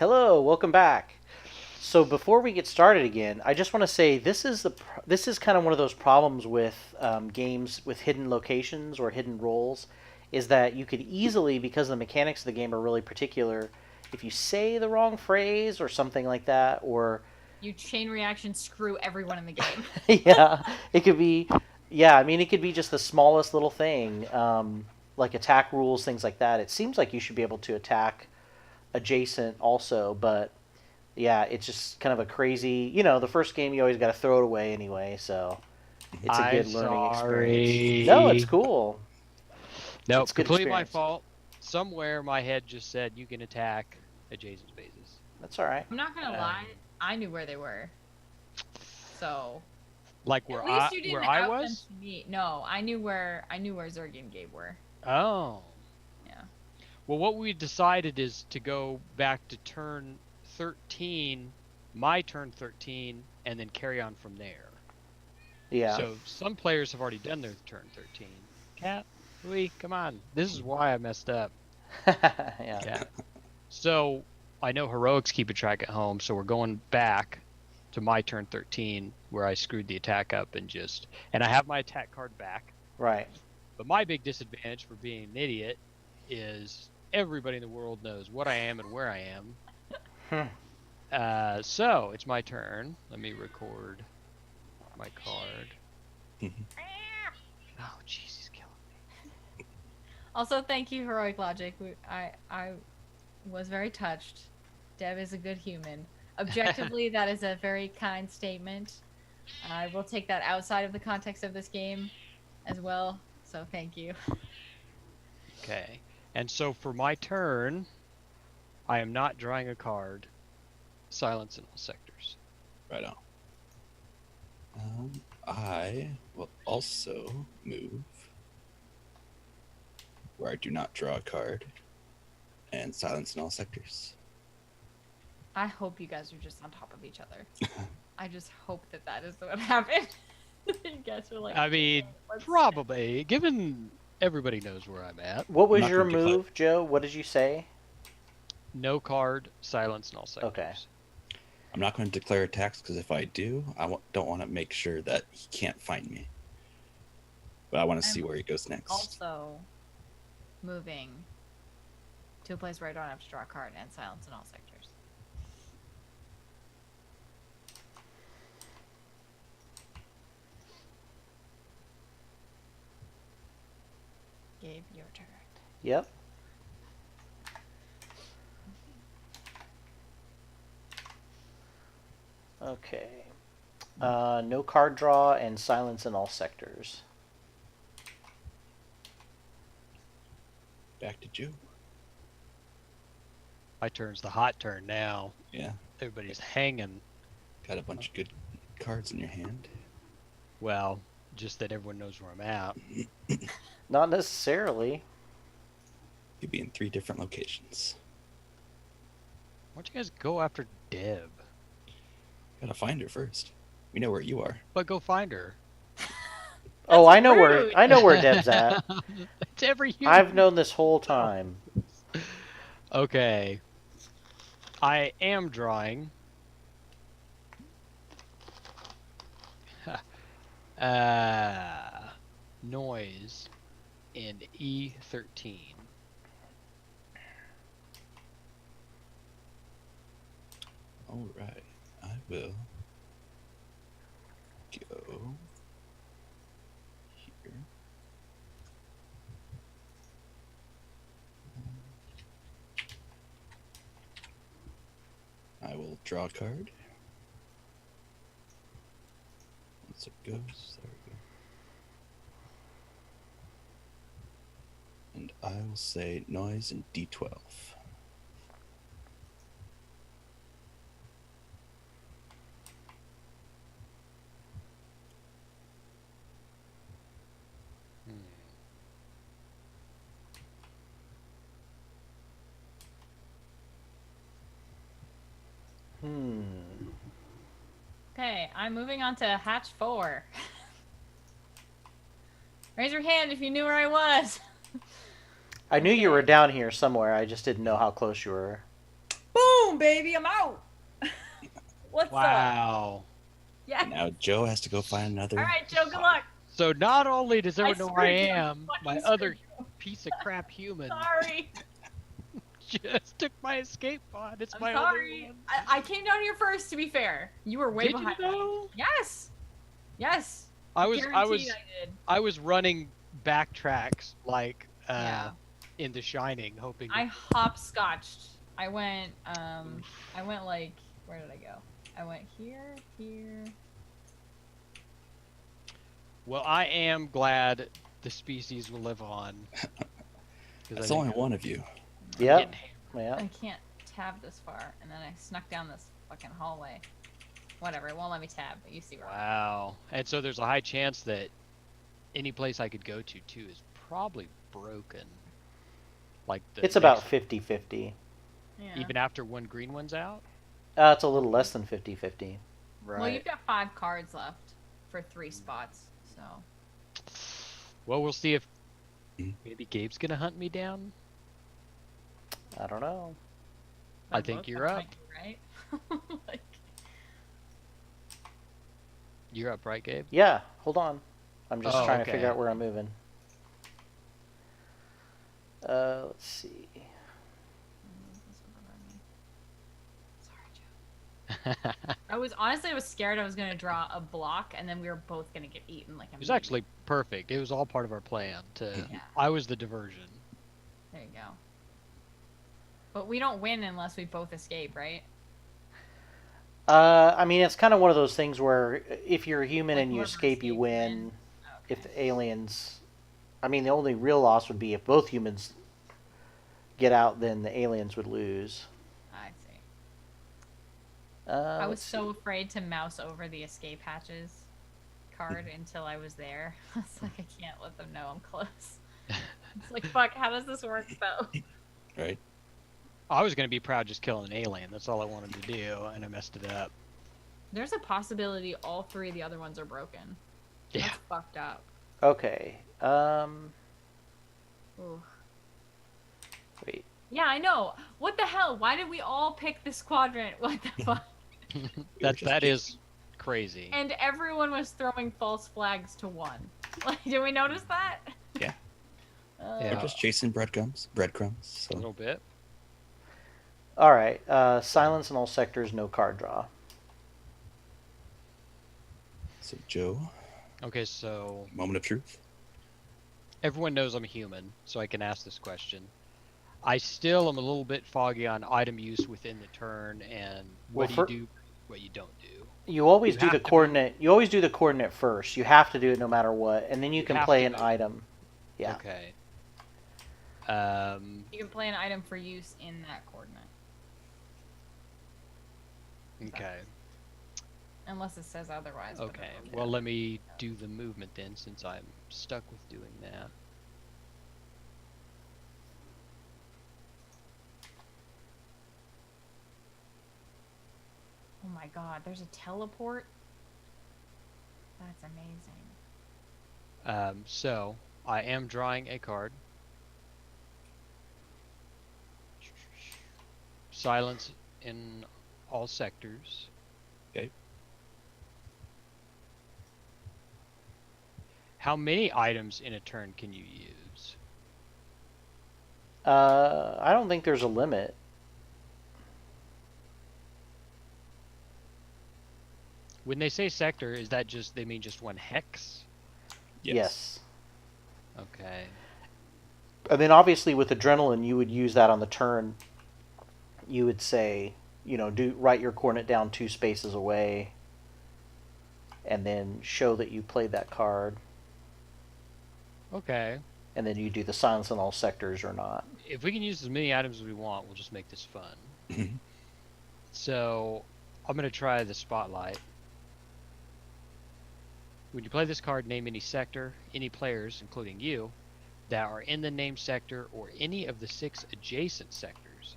Hello, welcome back. So before we get started again, I just want to say this is kind of one of those problems with games with hidden locations or hidden roles, is that you could easily, because the mechanics of the game are really particular, if you say the wrong phrase or something like that, or You chain reaction screw everyone in the game. yeah, it could be, yeah, I mean it could be just the smallest little thing, like attack rules, things like that. It seems like you should be able to attack adjacent also, but yeah, it's just kind of a crazy. The first game you always got to throw it away anyway, so it's a I'm good learning experience. No, it's sorry. cool. It's Nope, a good completely my experience. fault. Somewhere my head just said you can attack adjacent spaces. That's all right. I'm not gonna Um, lie, I knew where they were. So like at where least I you where didn't I out them was? to me. No, I knew where Zergy and Gabe were. Oh. Yeah. Well, what we decided is to go back to turn 13, my turn 13, and then carry on from there. Yeah. So some players have already done their turn 13. Cat, Louis, come on. This is why I messed up. Yeah. Yeah. So I know heroics keep a track at home, so we're going back to my turn 13 where I screwed the attack up and I have my attack card back. Right. But my big disadvantage for being an idiot is everybody in the world knows what I am and where I am. Hmm. So it's my turn. Let me record my card. Oh, jeez, he's killing me. Also, thank you, Heroic Logic. I was very touched. Deb is a good human. Objectively, that is a very kind statement. I will take that outside of the context of this game as well. So thank you. Okay. And so for my turn, I am not drawing a card. Silence in all sectors. Right on. I will also move where I do not draw a card and silence in all sectors. I hope you guys are just on top of each other. I just hope that is what happened. You guys are like. I mean, let's- probably, given everybody knows where I'm at. What was not your gonna declare- move, Joe? What did you say? No card, silence in all sectors. Okay. I'm not going to declare attacks because if I do, don't want to make sure that he can't find me. But I want to see I'm where he goes next. Also, moving to a place where I don't have to draw a card and silence in all sectors. Gabe, your turn. Yep. Okay. No card draw and silence in all sectors. Back to Joe. My turn's the hot turn now. Yeah, Everybody's hanging. got a bunch of good cards in your hand. Well, just that everyone knows where I'm at. Not necessarily. You'd be in 3 different locations. Why don't you guys go after Deb? Gotta find her first. We know where you are. But go find her. Oh, That's I know rude. where Deb's at. It's every human. I've known this whole time. Okay. I am drawing. Noise in E13. All right, I will go here. I will draw a card. Once it goes, there we go. And I will say noise in D12. Hmm. Okay, I'm moving on to hatch 4. Raise your hand if you knew where I was. I knew you Okay. were down here somewhere. I just didn't know how close you were. Boom, baby, I'm out. What's up? Wow. Yeah. Now Joe has to go find another. All right, Joe. Good luck. So not only does everyone know where I screwed you. am, my Fucking other screwed piece of crap human Sorry. just took my escape pod. It's I'm my sorry. only one. I came down here first. To be fair, you were way Did behind you though? me. Yes. Yes. I was Guaranteed I did. I was running backtracks like Yeah. in The Shining, hoping. I hopscotched. I went like, where did I go? I went here. Well, I am glad the species will live on. 'Cause That's I only think one of you. I'm Yep. getting hammered. Yeah. I can't tab this far, and then I snuck down this fucking hallway. Whatever, it won't let me tab, but you see where I'm at. Wow. And so there's a high chance that any place I could go to too is probably broken. Like It's about next- 50-50. Yeah. even after one green one's out. It's a little less than 50-50. Right. Well, you've got 5 cards left for 3 spots, so. Well, we'll see if Mhm. maybe Gabe's gonna hunt me down. I don't know. I They're think both you're up. behind you, right? Like, You're up, right, Gabe? Yeah, hold on. I'm just Oh, trying to okay. figure out where I'm moving. Let's see. Sorry, Joe. I was scared I was gonna draw a block, and then we were both gonna get eaten. Like It was actually perfect. It was all part of our plan. Yeah. I was the diversion. There you go. But we don't win unless we both escape, right? I mean, it's kind of one of those things where if you're a human Like and you whoever escape, you escapes win. wins. If Okay. the aliens, I mean, the only real loss would be if both humans get out, then the aliens would lose. I see. I I was so afraid to mouse over the escape hatches card until I was there. It's like I can't let them know I'm close. It's like, fuck, how does this work though? Right? I was gonna be proud just killing an alien. That's all I wanted to do, and I messed it up. There's a possibility all 3 of the other ones are broken. Yeah. That's fucked up. Okay. Ooh. Wait. Yeah, I know. What the hell? Why did we all pick this quadrant? What the fuck? That is crazy. And everyone was throwing false flags to 1. Like, did we notice that? Yeah. Yeah. We're just chasing breadcrumbs. A So little bit. All right. Silence in all sectors. No card draw. Joe, Okay, so moment of truth. everyone knows I'm human, so I can ask this question. I still am a little bit foggy on item use within the turn and what Well, do you do, what you don't do. You always You do have the to coordinate. You always do the coordinate first. You have to do it no matter what, and then you You can have play to an do it. item. Yeah. Okay. You can play an item for use in that coordinate. Okay. Unless it says otherwise. but Okay. it'll- Well, let me do the movement then, since I'm stuck with doing that. Oh my god, there's a teleport? That's amazing. So I am drawing a card. Silence in all sectors. Okay. How many items in a turn can you use? I don't think there's a limit. When they say sector, is that just they mean just one hex? Yes. Okay. And then obviously with adrenaline, you would use that on the turn. You would say, write your coordinate down 2 spaces away, and then show that you played that card, Okay. and then you do the silence in all sectors or not. If we can use as many items as we want, we'll just make this fun. So I'm gonna try the spotlight. When you play this card, name any sector, any players, including you, that are in the named sector or any of the 6 adjacent sectors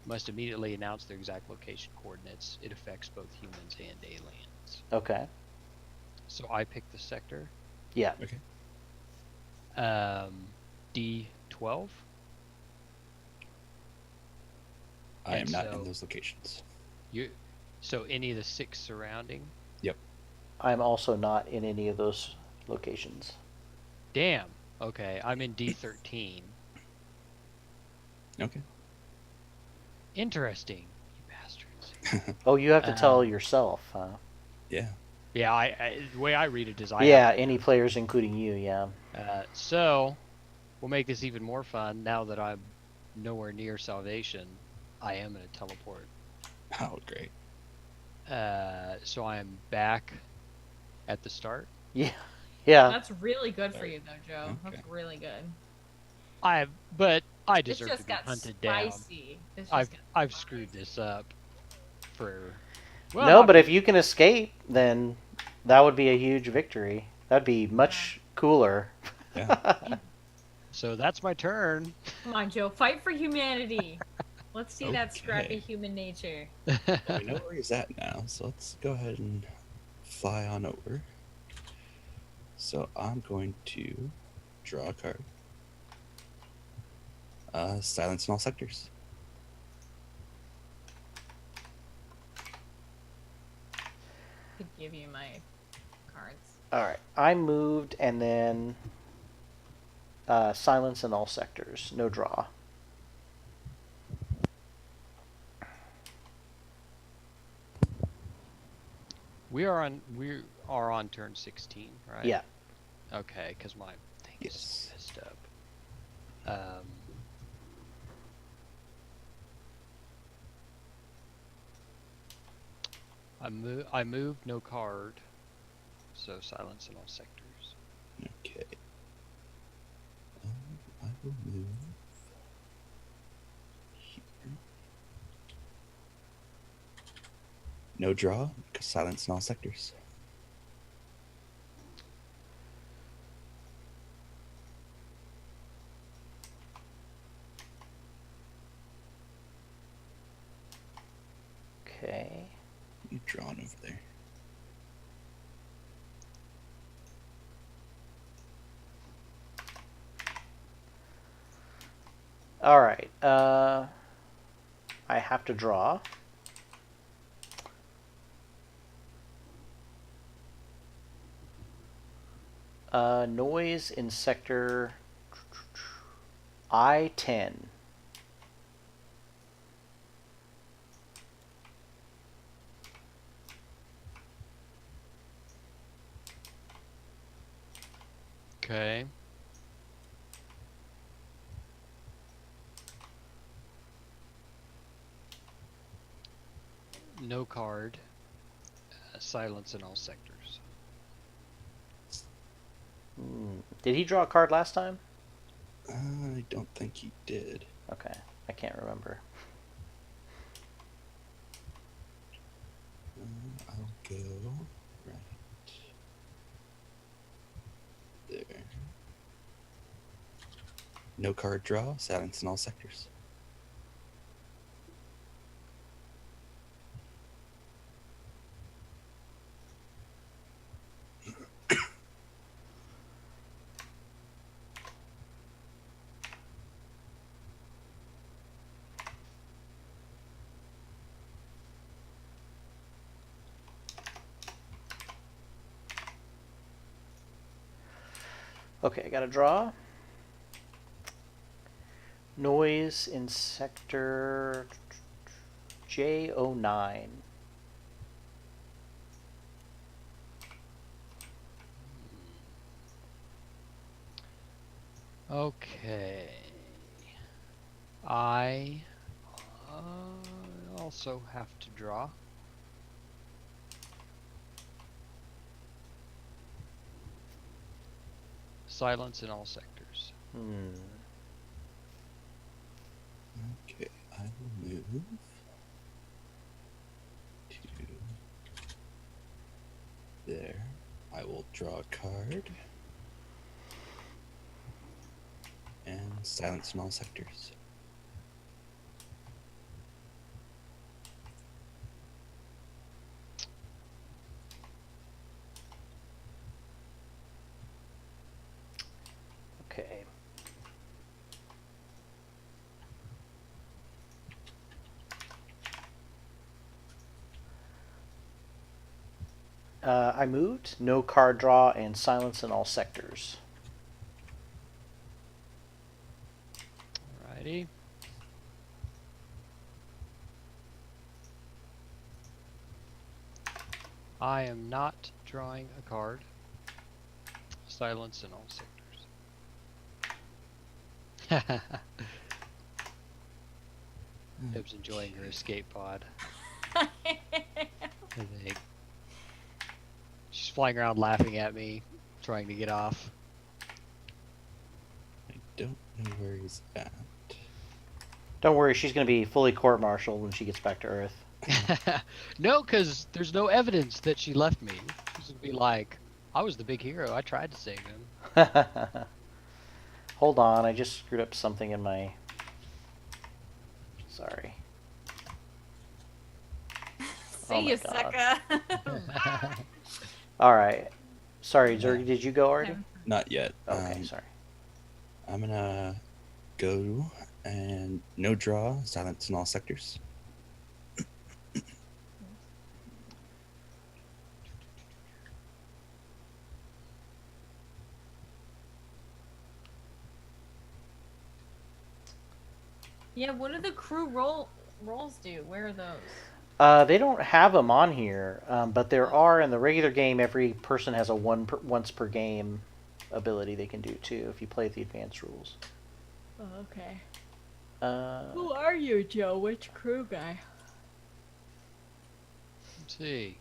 must immediately announce their exact location coordinates. It affects both humans and aliens. Okay. So I pick the sector. Yeah. Okay. D12. I am And not in so those locations. you, so any of the 6 surrounding. Yep. I'm also not in any of those locations. Damn. Okay, I'm in D13. Okay. Interesting, you bastards. Oh, you have to tell Um, yourself, huh? Yeah. Yeah, the way I read it is I Yeah, have to any go. players, including you. Yeah. So we'll make this even more fun now that I'm nowhere near salvation. I am going to teleport. Oh, great. So I am back at the start. Yeah. Yeah. That's really good for Sorry. you, though, Joe. Okay. That's really good. But I This deserve to just be got hunted down. spicy. This just I've got I've screwed spicy. this up for well, No, not but for if you can escape, then that would be a huge victory. That'd be much cooler. Yeah. so that's my turn. Come on, Joe. Fight for humanity. Let's see that scrappy Okay. human nature. Well, we know where he's at now, so let's go ahead and fly on over. So I'm going to draw a card. Silence in all sectors. Could give you my cards. All right. I moved and then silence in all sectors. No draw. we are on turn 16, right? Yeah. Okay, because my thing is Yes. messed up. I moved no card, so silence in all sectors. Okay. I will move here. No draw, because silence in all sectors. Okay. You drawn over there. All right. I have to draw. Noise in sector I-10. Okay. No card. Silence in all sectors. Did he draw a card last time? I don't think he did. Okay. I can't remember. I'll go right there. No card draw, silence in all sectors. Okay, I got to draw. Noise in sector J09. Okay. I also have to draw. Silence in all sectors. Okay, I will move to there. I will draw a card. And silence in all sectors. Okay. I moved. No card draw and silence in all sectors. Alrighty. I am not drawing a card. Silence in all sectors. Deb's enjoying her escape pod. I think. She's flying around laughing at me, trying to get off. I don't know where he's at. Don't worry, she's going to be fully court-martialed when she gets back to Earth. No, because there's no evidence that she left me. She's going to be like, I was the big hero. I tried to save him. Hold on, I just screwed up something in my... Sorry. See you, sucker. Alright. Sorry, Zerg, did you go already? Not yet. Okay, sorry. I'm gonna go and no draw, silence in all sectors. Yeah, what do the crew roles do? Where are those? They don't have them on here, but there are in the regular game. Every person has a once per game ability they can do too if you play the advanced rules. Oh, okay. Who Who are you, Joe? Which crew guy? Let's see.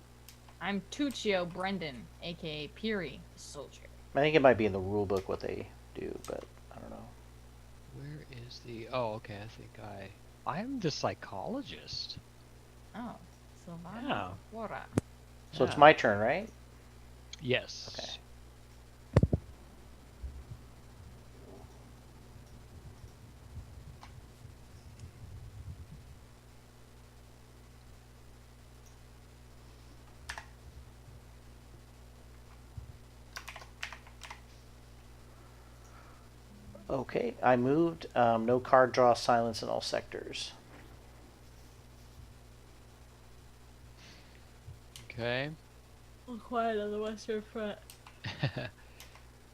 I'm Tuccio Brendan, aka Peary, the soldier. I think it might be in the rule book what they do, but I don't know. Where is the... Oh, okay, I think I'm the psychologist. Oh, Silvana. Yeah. Flora. So it's Yeah. my turn, right? Yes. Okay. Okay, I moved. No card draw, silence in all sectors. Okay. All quiet on the Western Front.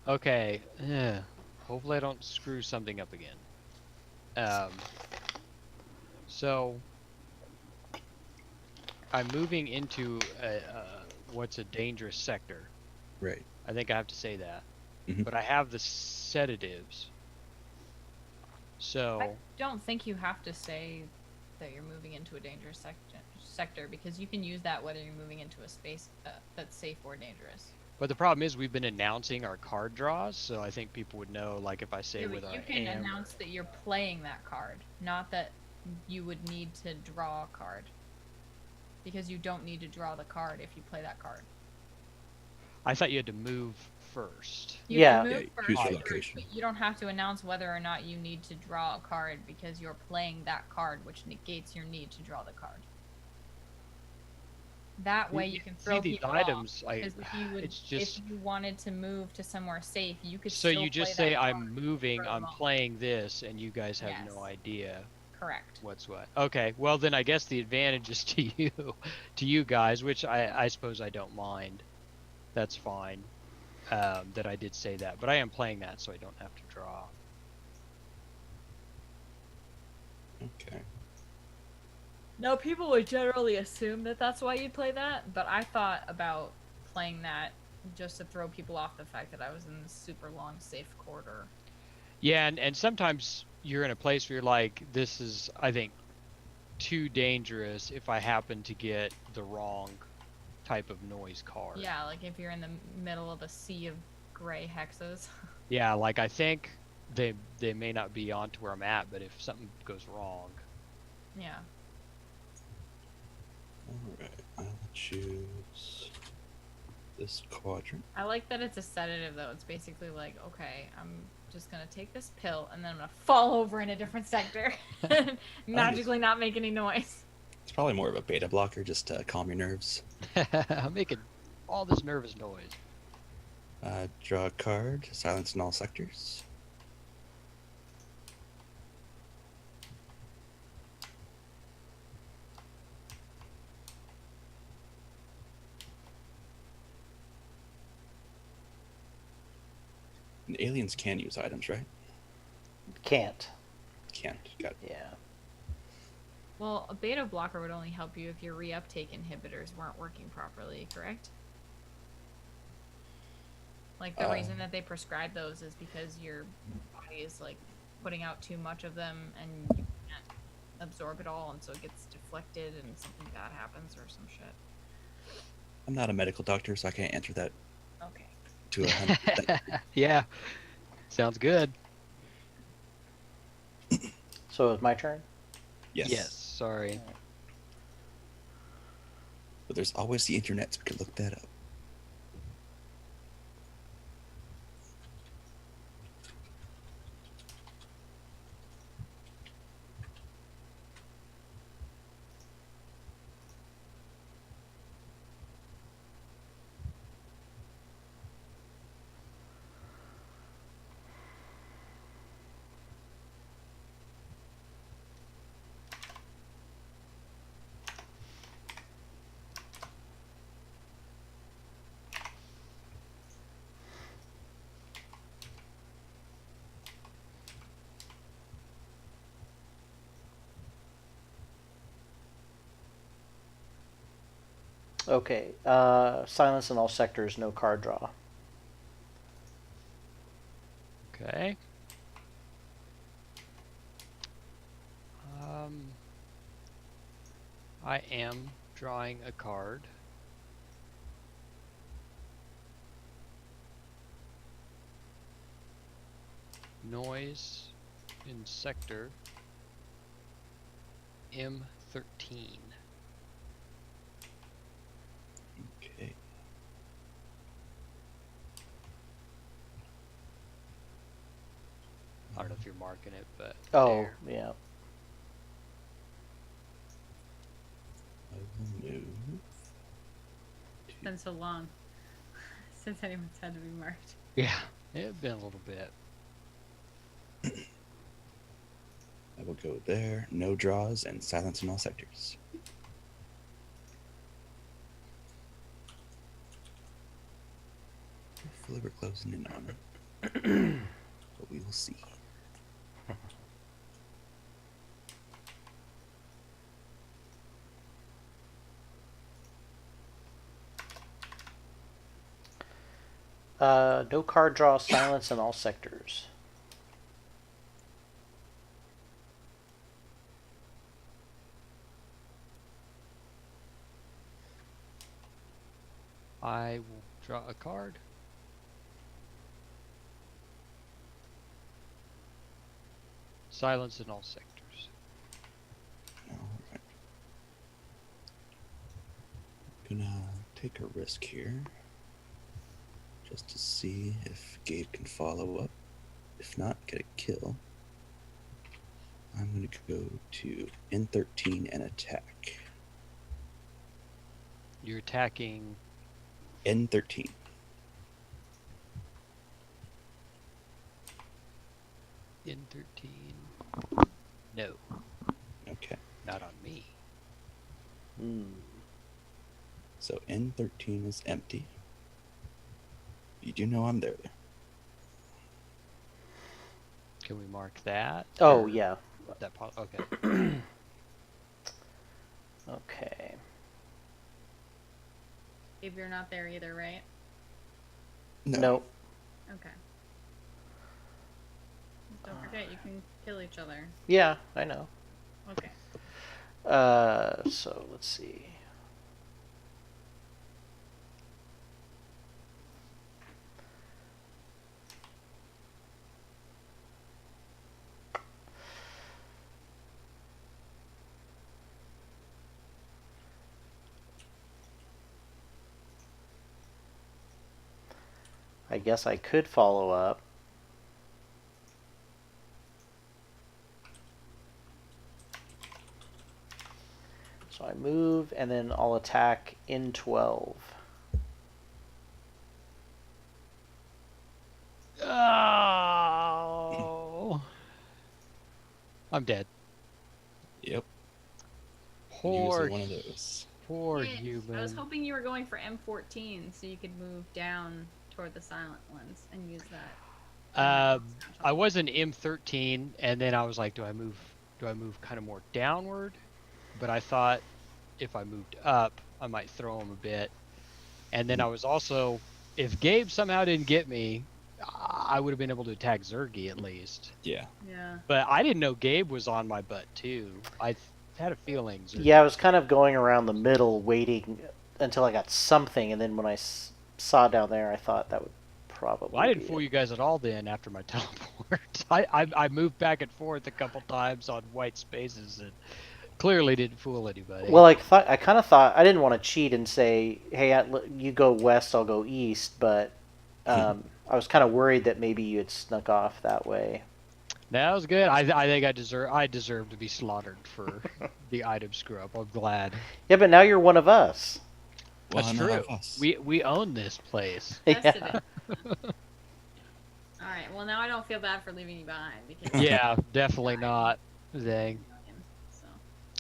Okay. Hopefully I don't screw something up again. So I'm moving into what's a dangerous sector. Right. I think I have to say that. Mhm. But I have the sedatives. So I don't think you have to say that you're moving into a dangerous sector because you can use that whether you're moving into a space that's safe or dangerous. but the problem is we've been announcing our card draws, so I think people would know, like if I say Yeah, but whether you I can am. announce that you're playing that card, not that you would need to draw a card. Because you don't need to draw the card if you play that card. I thought you had to move first. You Yeah. can Yeah, move choose first, your location. but you don't have to announce whether or not you need to draw a card because you're playing that card, which negates your need to draw the card. That way you can throw See these people items, off. Because if you would, it's just if you wanted to move to somewhere safe, you could. so still you just play say that I'm card moving, for I'm them all. playing this, and you guys have no Yes. idea Correct. what's what. Okay, well then I guess the advantage is to you, to you guys, which I suppose I don't mind. That's fine. That I did say that, but I am playing that, so I don't have to draw. Okay. No, people would generally assume that that's why you'd play that, but I thought about playing that just to throw people off the fact that I was in this super long safe corridor. Yeah, and sometimes you're in a place where you're like, this is, I think, too dangerous if I happen to get the wrong type of noise card. Yeah, like if you're in the middle of a sea of gray hexes. Yeah, like I think they may not be on to where I'm at, but if something goes wrong. Yeah. Alright, I'll choose this quadrant. I like that it's a sedative though. It's basically like, okay, I'm just gonna take this pill and then I'm gonna fall over in a different sector. Magically not make any noise. It's probably more of a beta blocker just to calm your nerves. I'm making all this nervous noise. Draw a card, silence in all sectors. And aliens can use items, right? Can't. Can't. Got it. Yeah. Well, a beta blocker would only help you if your reuptake inhibitors weren't working properly, correct? Like the reason that they prescribe those is because your body is like putting out too much of them and you can't absorb it all, and so it gets deflected and something bad happens or some shit. I'm not a medical doctor, so I can't answer that Okay. to 100%. Yeah. Sounds good. So it's my turn? Yes. Sorry. But there's always the internet, so we can look that up. Okay. Silence in all sectors, no card draw. Okay. I am drawing a card. Noise in sector M13. Okay. I don't know if you're marking it, but Oh, there. yeah. I will move. It's been so long since anyone's had to be marked. Yeah, it's been a little bit. I will go there. No draws and silence in all sectors. Hopefully we're closing in on it. But we will see. No card draw, silence in all sectors. I will draw a card. Silence in all sectors. All right. Gonna take a risk here. Just to see if Gabe can follow up. If not, get a kill. I'm gonna go to N13 and attack. You're attacking. N13. N13. No, Okay. not on me. So N13 is empty. You do know I'm there. Can we mark that? Oh, Or yeah. That okay. Okay. If you're not there either, right? No. Nope. Okay. Don't forget, you can kill each other. Yeah, I know. Okay. So let's see. I guess I could follow up. So I move and then I'll attack in 12. Oh, I'm dead. Yep. Poor, Usually one of those. poor Yes, human. I was hoping you were going for M14 so you could move down toward the silent ones and use that. I was in M13, and then I was like, do I move? Do I move kind of more downward? But I thought if I moved up, I might throw him a bit. And then I was also, if Gabe somehow didn't get me, I would have been able to attack Zergy at least. Yeah. Yeah. But I didn't know Gabe was on my butt too. Had a feeling. Zergy Yeah, I was kind of going around the middle, waiting until I got something, and then when I saw down there, I thought that would probably. Well, I didn't be fool it. you guys at all then after my teleport. I moved back and forth a couple times on white spaces and clearly didn't fool anybody. Well, I kind of thought I didn't want to cheat and say, "Hey, you go west, I'll go east," but I was kind of worried that maybe you had snuck off that way. That was good. I think I deserve to be slaughtered for the item screw up. I'm glad. Yeah, but now you're one of us. Well, That's none true. of us. We own this place. Yes, it Yeah. is. All right. Well, now I don't feel bad for leaving you behind because Yeah, definitely not. Dang. So.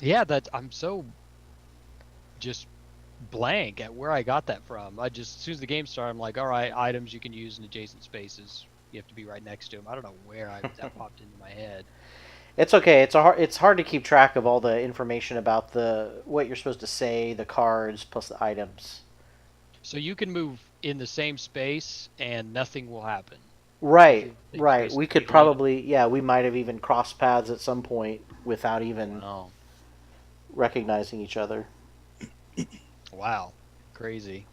Yeah, I'm so just blank at where I got that from. I just as soon as the game started, I'm like, all right, items you can use in adjacent spaces. You have to be right next to them. I don't know where that popped into my head. It's okay. It's hard to keep track of all the information about what you're supposed to say, the cards plus the items. So you can move in the same space and nothing will happen. Right, Things right. basically We could random. probably, yeah, we might have even crossed paths at some point without even Oh, recognizing each other. wow, crazy.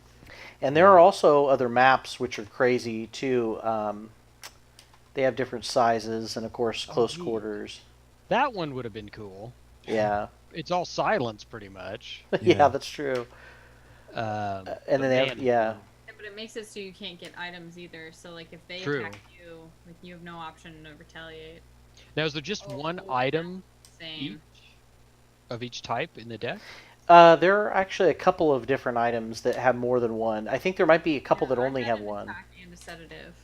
And there are also other maps which are crazy too. They have different sizes and, of course, close neat. quarters. That one would have been cool. Yeah, It's all silence pretty much. yeah, Yeah. that's true. And And then they have, yeah, Yeah, but it makes it so you can't get items either. So like if they True. attack you, like you have no option to retaliate. Now, is there just one Oh, item each Same. of each type in the deck? there are actually a couple of different items that have more than one. I think there might be a couple that I've only got have an one. attack and a sedative.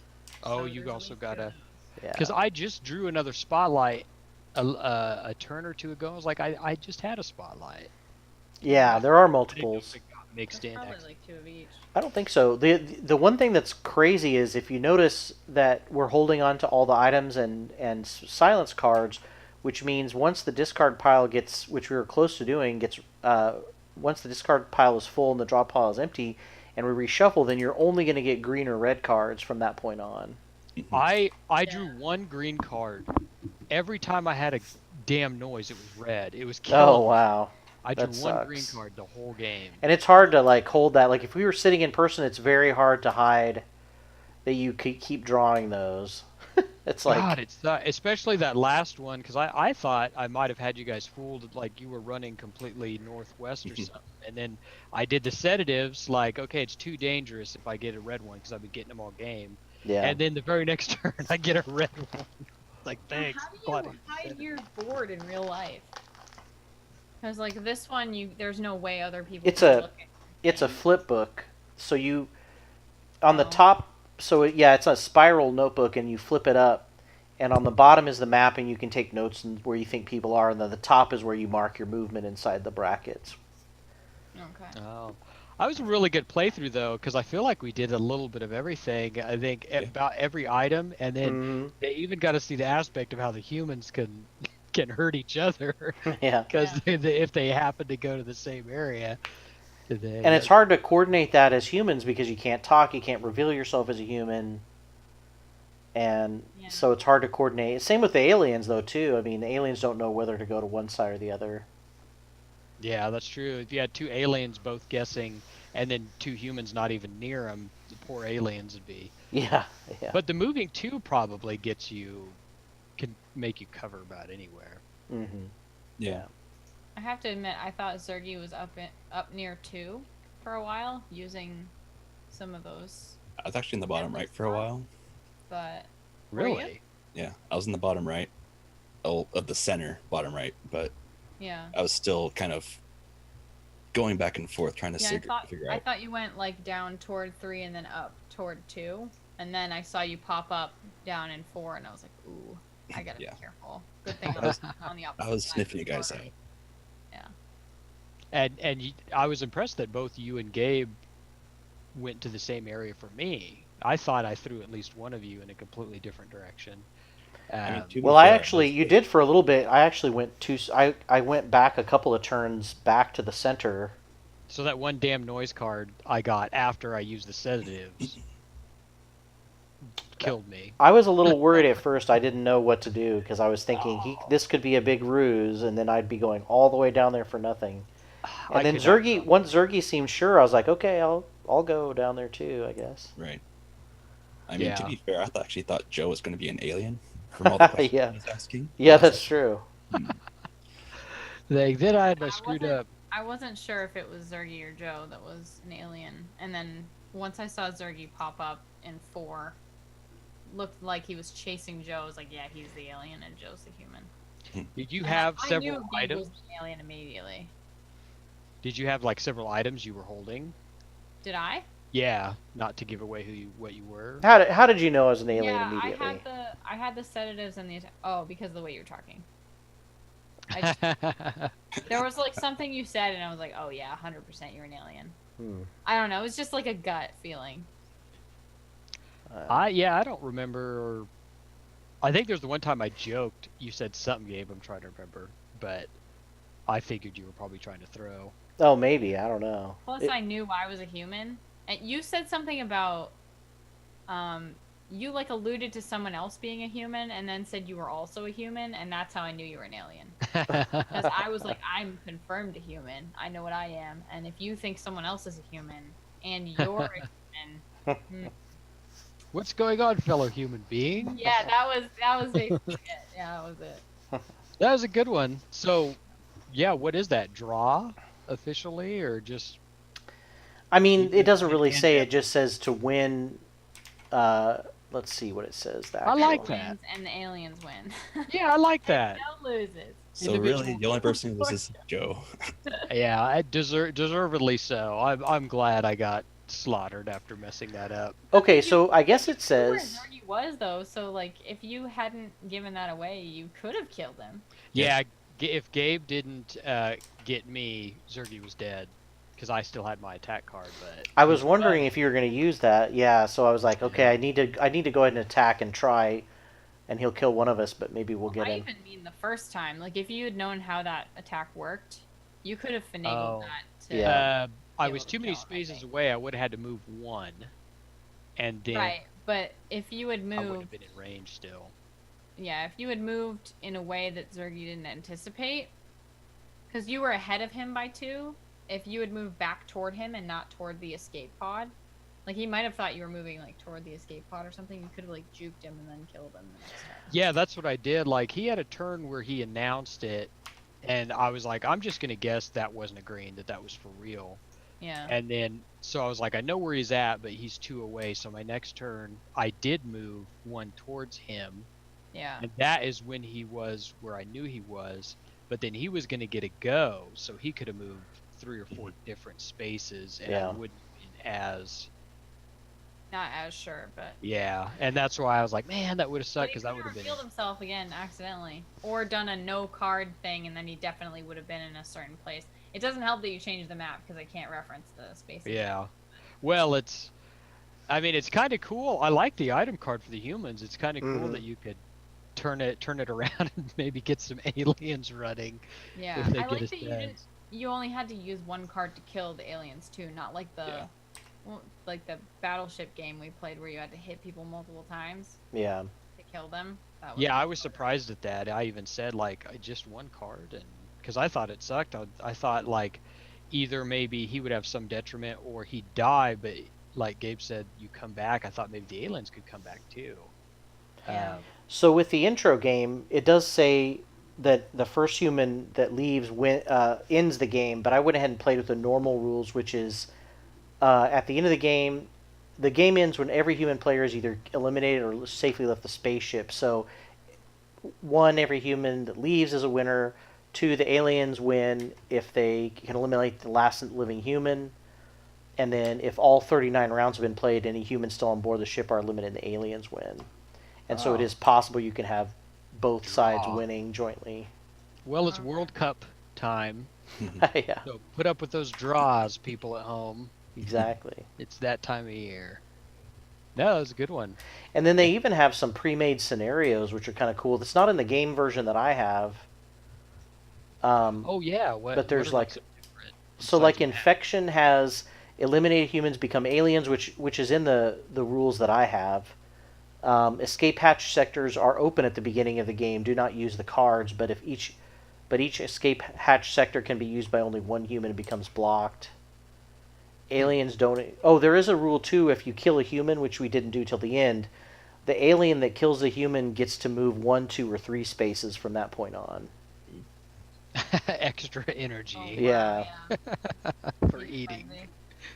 Oh, So you there's at also least got two a. of those. Yeah. Because I just drew another spotlight a turn or two ago. I was like, I just had a spotlight. Yeah, there are I didn't know multiples. if it got mixed There's in. probably like two of each. I don't think so. The one thing that's crazy is if you notice that we're holding on to all the items and silence cards, which means once the discard pile gets, which we were close to doing, once the discard pile is full and the draw pile is empty, and we reshuffle, then you're only going to get green or red cards from that point on. I drew one green card. Every time I had a damn noise, it was red. It was killing Oh me. wow. I drew that one green sucks. card the whole game. And it's hard to like hold that. Like if we were sitting in person, it's very hard to hide that you keep drawing those. It's like God, it's especially that last one because I thought I might have had you guys fooled like you were running completely northwest or something, and then I did the sedatives like okay, it's too dangerous if I get a red one because I've been getting them all game, yeah. and then the very next turn I get a red one. Like Now, thanks, how do glad you I hide did it. your board in real life? Because like this one, there's no way other people. It's can a- look at It's a things. flip book. So you on the Oh. top. So yeah, it's a spiral notebook, and you flip it up. And on the bottom is the map, and you can take notes and where you think people are. And then the top is where you mark your movement inside the brackets. Okay. Oh, I was a really good playthrough though because I feel like we did a little bit of everything. I think about every item, and then Hmm. they even got to see the aspect of how the humans can hurt each other Yeah. because if they happen to go to the same area. And it's hard to coordinate that as humans because you can't talk, you can't reveal yourself as a human, and Yeah. so it's hard to coordinate. Same with the aliens, though, too. I mean, the aliens don't know whether to go to one side or the other. Yeah, that's true. If you had two aliens both guessing, and then two humans not even near them, the poor aliens would be. Yeah, yeah. But the moving two probably can make you cover about anywhere. Mm-hmm. Yeah. I have to admit, I thought Zergy was up near 2 for a while, using some of those, I was actually in the bottom right for a while. but Were you? Really? Yeah, I was in the bottom right, of the center bottom right, but yeah. I was still kind of going back and forth trying to Yeah, figure I out. thought you went like down toward 3 and then up toward 2, and then I saw you pop up down in 4, and I was like, ooh, I gotta Yeah. be careful. Good thing I was- I'm on the opposite I was side sniffing of you the guys door. out. And I was impressed that both you and Gabe went to the same area for me. I thought I threw at least one of you in a completely different direction. I mean, Um, to be Well, I fair, actually, you did for a little bit. I actually went I went back a couple of turns back to the center. so that one damn noise card I got after I used the sedatives killed me. I was a little worried at first. I didn't know what to do because I was thinking Oh, this could be a big ruse, and then I'd be going all the way down there for nothing. I And then could not Zergy, drop. once Zergy seemed sure, I was like, okay, I'll go down there too, I guess. right. I mean, to Yeah. be fair, actually thought Joe was going to be an alien from all the questions Yeah. he was asking. Yeah, I was that's like, true. hmm. Then I had my I screwed wasn't, up. I wasn't sure if it was Zergy or Joe that was an alien. And then once I saw Zergy pop up in 4, looked like he was chasing Joe. I was like, yeah, he's the alien and Joe's the human. Did you And have I several knew Gabe items? was an alien immediately. Did you have like several items you were holding? Did I? Yeah, not to give away what you were. How did you know I was an alien Yeah, immediately? I had the sedatives and the oh, because of the way you were talking. I just, there was like something you said and I was like, oh yeah, 100% you're an alien. Hmm. I don't know. It was just like a gut feeling. I don't remember. I think there's the one time I joked. You said something, Gabe. I'm trying to remember, but I figured you were probably trying to throw. Oh, maybe. I don't know. Plus, I knew I was a human. And you said something about, you like alluded to someone else being a human, and then said you were also a human, and that's how I knew you were an alien. Because I was like, I'm confirmed a human. I know what I am, and if you think someone else is a human, and you're a human, What's going on, fellow human being? yeah, that was basically it. Yeah, that was it. That was a good one. So, yeah, what is that? Draw officially, or just? I mean, it doesn't really can't say. get- It just says to win. Let's see what it says. The I like actual- that. Wins and the aliens win. Yeah, I like that. No loses. So Individual really, the only person who loses is Joe. Yeah, I deservedly so. I'm glad I got slaughtered after messing that up. Okay, so I guess it You knew where says. Zergy was though, so like if you hadn't given that away, you could have killed him. Yeah, if Gabe didn't get me, Zergy was dead because I still had my attack card. But I was wondering if you were going to use that. Yeah, so I was like, okay, I need to go ahead and attack and try, and he'll kill one of us, but maybe we'll get I him. even mean the first time. Like if you had known how that attack worked, you could have finagled Oh. that to Yeah. I able was to too many kill him, I spaces think. away. I would have had to move one, and then right. But if you had I would moved, have been in range still. yeah, if you had moved in a way that Zergy didn't anticipate, because you were ahead of him by 2, if you had moved back toward him and not toward the escape pod, like he might have thought you were moving like toward the escape pod or something. You could have like juked him and then killed him the next time. Yeah, that's what I did. Like he had a turn where he announced it, and I was like, I'm just gonna guess that wasn't a green, that was for real. Yeah. And then so I was like, I know where he's at, but he's 2 away. So my next turn, I did move one towards him, Yeah. and that is when he was where I knew he was. But then he was gonna get a go, so he could have moved 3 or 4 different spaces, and Yeah. I wouldn't have been as. Not as sure, but. Yeah, and that's why I was like, man, that would have But sucked he because that could would have have been. revealed himself again accidentally, or done a no card thing, and then he definitely would have been in a certain place. It doesn't help that you changed the map because I can't reference the spaces. Yeah. Well, I mean, it's kind of cool. I like the item card for the humans. It's kind of cool Mhm. that you could turn it around and maybe get some aliens running Yeah, if they I get like us that you dead. didn't. You only had to use one card to kill the aliens too, not like the, Yeah. well, like the battleship game we played where you had to hit people multiple times Yeah. to kill them. That Yeah, I was surprised at that. I even said like just one card, and because I thought it sucked. I thought like either maybe he would have some detriment or he'd die, but like Gabe said, you come back. I thought maybe the aliens could come back too. Yeah. So with the intro game, it does say that the first human that leaves ends the game, but I went ahead and played with the normal rules, which is at the end of the game ends when every human player is either eliminated or safely left the spaceship. So 1, every human that leaves is a winner. 2, the aliens win if they can eliminate the last living human. And then if all 39 rounds have been played, any humans still on board the ship are eliminated and the aliens win. And so it Oh. is possible you can have both sides Draw. winning jointly. Well, it's World Cup time, Yeah, so put up with those draws, people at home. exactly. It's that time of year. No, that was a good one. And then they even have some pre-made scenarios, which are kind of cool. That's not in the game version that I have. Oh yeah, what? But there's what are, like, so different so besides like map? infection has eliminated humans become aliens, which is in the rules that I have. Escape hatch sectors are open at the beginning of the game. Do not use the cards, but each escape hatch sector can be used by only one human and becomes blocked. Hmm. Aliens don't. Oh, there is a rule too. If you kill a human, which we didn't do till the end, the alien that kills the human gets to move 1, 2, or 3 spaces from that point on. Extra Oh energy wow, Yeah. yeah. for It's eating. crazy.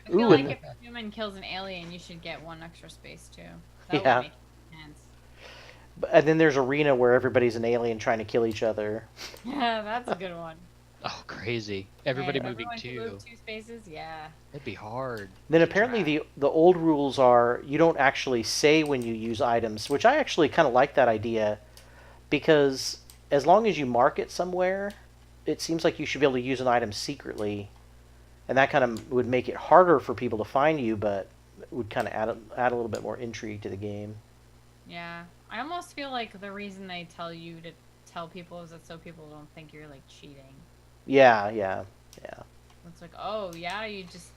I feel Ooh, like and if a human kills an alien, you should get one extra space too. That would yeah, make sense. and then there's arena where everybody's an alien trying to kill each other. Yeah, that's a good one. Oh, crazy! Hey, Everybody if moving everyone can move too. 2 spaces, yeah. That'd be hard Then to apparently track. the old rules are you don't actually say when you use items, which I actually kind of like that idea because as long as you mark it somewhere, it seems like you should be able to use an item secretly, and that kind of would make it harder for people to find you, but would kind of add a little bit more intrigue to the game. Yeah. I almost feel like the reason they tell you to tell people is that so people don't think you're like cheating. Yeah, yeah, yeah, It's like, oh yeah, you just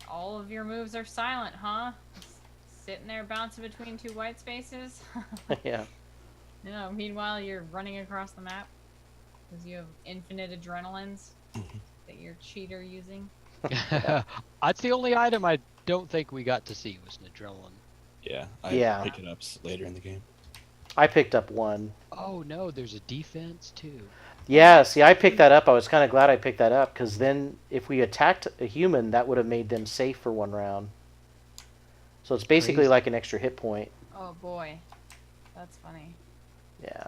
all of your moves are silent, huh? Just sitting there bouncing between 2 white spaces. yeah. You know, meanwhile you're running across the map because you have infinite adrenalines that you're cheater using. That's the only item I don't think we got to see was an adrenaline. Yeah, I Yeah. pick it up later in the game. I picked up one. Oh no, there's a defense too. Yeah, see, I picked that up. I was kind of glad I picked that up because then if we attacked a human, that would have made them safe for 1 round. So it's basically Crazy. like an extra hit point. Oh boy, that's funny. Yeah.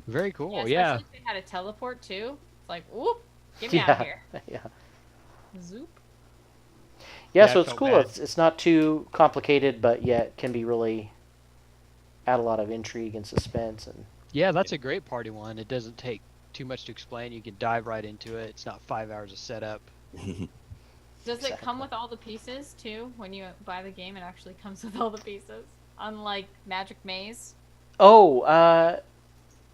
Very Yeah, cool. especially Yeah. if they had a teleport too. It's like, whoop, get me out of Yeah. here. Yeah. Zoop. Yeah, Yeah, so I it's felt cool. bad. It's not too complicated, but yet can be really add a lot of intrigue and suspense. And Yeah, that's a great party one. It doesn't take too much to explain. You can dive right into it. It's not 5 hours of setup. Does it come Exactly. with all the pieces too? When you buy the game, it actually comes with all the pieces. Unlike Magic Maze. oh,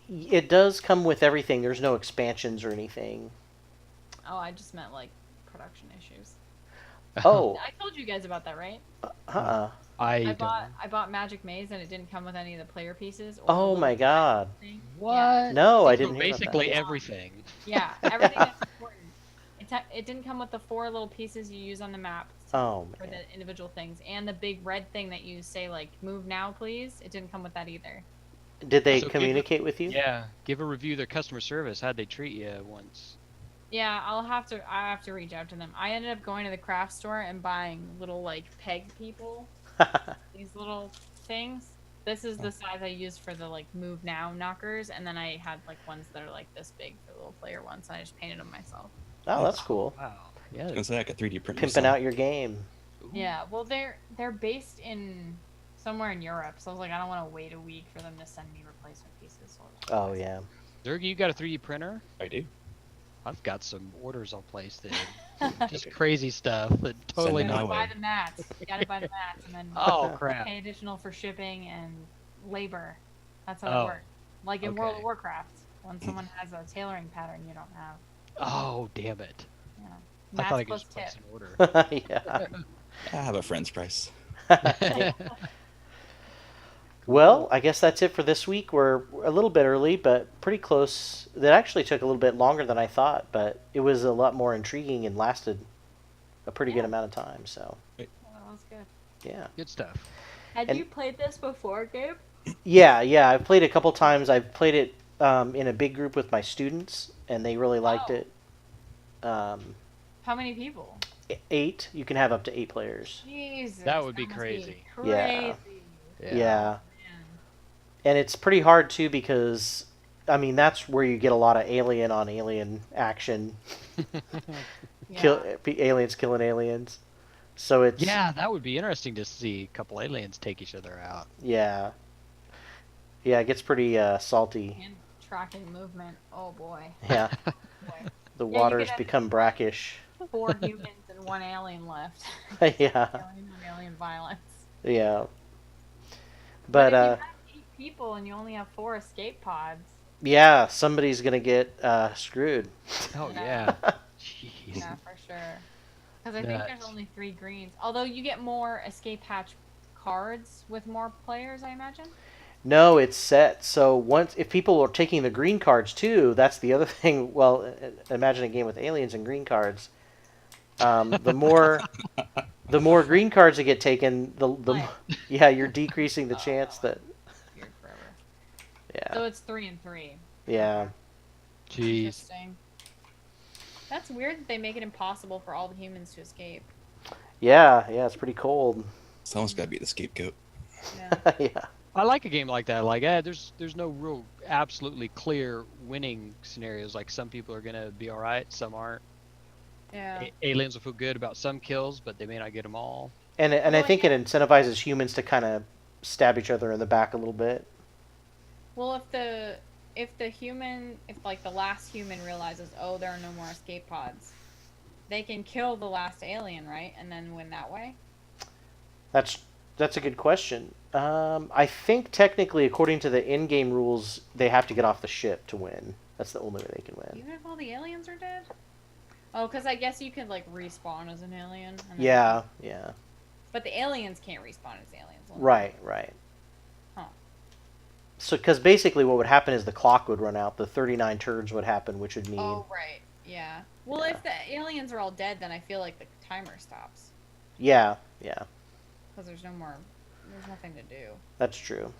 it does come with everything. There's no expansions or anything. Oh, I just meant like production issues. Oh, I told you guys about that, right? uh-uh. I I don't bought know. I bought Magic Maze and it didn't come with any of the player pieces or the Oh little my God. thing. What? No, I So didn't hear about basically that. everything. Yeah, everything that's important. It didn't come with the 4 little pieces you use on the map Oh for man. the individual things, and the big red thing that you say like "move now, please." It didn't come with that either. Did they So communicate with you? yeah, give a review of their customer service. How'd they treat you once? Yeah, I have to reach out to them. I ended up going to the craft store and buying little like peg people, these little things. This is the size I used for the like move now knockers, and then I had like ones that are like this big for little player ones. And I just painted them myself. Oh, that's cool. Wow. Yeah. I was gonna say I could 3D print Pimping myself. out your game. Ooh. Yeah, well they're based in somewhere in Europe, so I was like I don't want to wait a week for them to send me replacement pieces. So Oh yeah. Zerg, you got a 3D printer? I do. I've got some orders I'll place there. Just crazy stuff that totally Send it You my not. gotta way. buy the mats. You gotta buy the mats, and then Oh crap! pay additional for shipping and labor. That's how Oh, it works. Like in World okay. of Warcraft, when someone has a tailoring pattern you don't have. Oh damn it! Yeah. I thought I Mats could plus just place tip. an order. Yeah. I have a friend's price. Well, I guess that's it for this week. We're a little bit early, but pretty close. That actually took a little bit longer than I thought, but it was a lot more intriguing and lasted a pretty good Yeah. amount of time. So, Well, that was good. yeah. Good stuff. Had And- you played this before, Gabe? Yeah. I've played it a couple times. I've played it in a big group with my students, and they really liked Oh. it. Um, How many people? 8. You can have up to 8 players. Jesus. That would be must crazy. Yeah. Crazy. Yeah. Man. And it's pretty hard too because, I mean, that's where you get a lot of alien on alien action. Yeah. Aliens killing aliens. So it's Yeah, that would be interesting to see a couple aliens take each other out. yeah, it gets pretty salty. And tracking movement. Oh boy. Yeah, Boy. the Yeah, you waters could have- become brackish. 4 humans and 1 alien left. Yeah, Alien on alien violence. yeah. But if you have 8 people and you only have 4 escape pods, yeah, somebody's gonna get screwed. Oh No. yeah. Jeez. yeah, for sure. Because I think there's Nuts. only 3 greens. Although you get more escape hatch cards with more players, I imagine. No, it's set. So once if people are taking the green cards too, that's the other thing. Well, imagine a game with aliens and green cards. The more green cards that get taken, Like, yeah, you're decreasing the oh, chance that that was weird forever. yeah So it's 3 and 3. yeah. Jeez. Interesting. That's weird that they make it impossible for all the humans to escape. Yeah, it's pretty cold. Someone's got to be the scapegoat. Yeah. Yeah. I like a game like that. Like, there's no real absolutely clear winning scenarios. Like, some people are gonna be all right, some aren't. Yeah. Aliens will feel good about some kills, but they may not get them all. And I Well, think yeah. it incentivizes humans to kind of stab each other in the back a little bit. Well, if like the last human realizes, oh, there are no more escape pods, they can kill the last alien, right? And then win that way? That's a good question. I think technically, according to the in-game rules, they have to get off the ship to win. That's the only way they can win. Even if all the aliens are dead? Oh, because I guess you could like respawn as an alien. And then- Yeah. But the aliens can't respawn as aliens. only- Right. Huh. So, because basically what would happen is the clock would run out, the 39 turns would happen, which would mean... Oh, right. Yeah. Well, Yeah. if the aliens are all dead, then I feel like the timer stops. Yeah, Because there's nothing to do. that's true.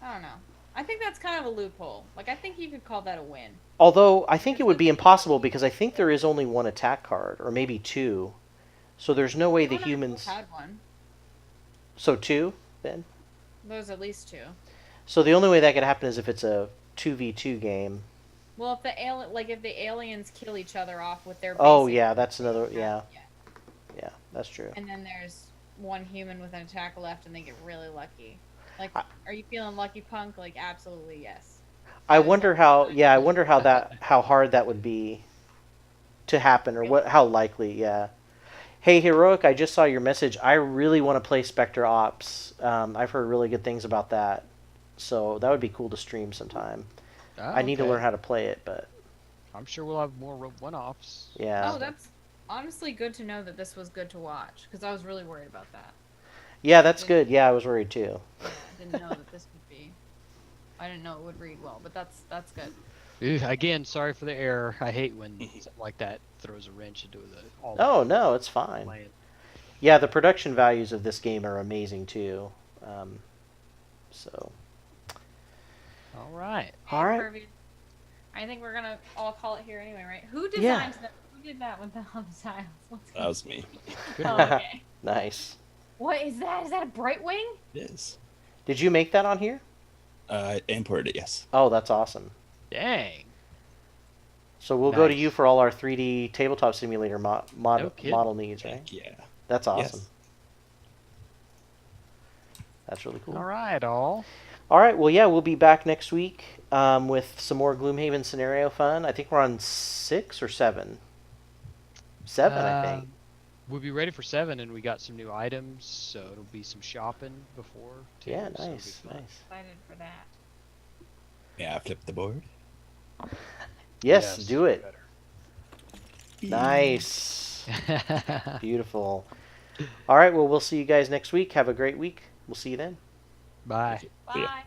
I don't know. I think that's kind of a loophole. Like, I think you could call that a win. Although, I think it would be impossible because I think there is only one attack card, or maybe two. So there's no way the Well, no, humans... we've had one. So two, then? There's at least 2. So the only way that could happen is if it's a 2v2 game. Well, if the aliens kill each other off with their Oh, basic- yeah, that's another... Yeah, that's true. And then there's one human with an attack left, and they get really lucky. Like, I- are you feeling lucky, punk? Like, absolutely yes. I wonder how... Yeah, I wonder how hard that would be to happen, or how likely, yeah. Hey, Heroic, I just saw your message. I really want to play Spectre Ops. I've heard really good things about that. So that would be cool to stream sometime. Oh, I need to okay. learn how to play it, but I'm sure we'll have more one-offs. yeah. Oh, that's honestly good to know that this was good to watch, because I was really worried about that. Yeah, that's good. Yeah, I was worried too. Yeah, I didn't know that this would be. I didn't know it would read well, but that's good. Again, sorry for the error. I hate when something like that throws a wrench into all Oh, no, it's fine. plan. Yeah, the production values of this game are amazing too. So, All right. all right. Perfect. I think we're gonna all call it here anyway, right? Who Yeah. designed that? Who did that with the tiles? Let's That was me. Good Oh, work. okay. Nice. What is that? Is that a bright wing? It is. Did you make that on here? I imported it, yes. Oh, that's awesome. Dang. So we'll go to Nice. you for all our 3D tabletop simulator No kidding. model needs, right? Heck yeah. That's awesome. Yes. That's really cool. All right, all. All right. Well, yeah, we'll be back next week with some more Gloomhaven scenario fun. I think we're on 6 or 7. 7, I think. We'll be ready for 7, and we got some new items, so it'll be some shopping before. Too, Yeah, so it'll be nice, fun. nice. Excited for that. Yeah, I flipped the board. Yes, do way it. better. Nice. Beautiful. All right. Well, we'll see you guys next week. Have a great week. We'll see you then. Bye. See ya. Bye.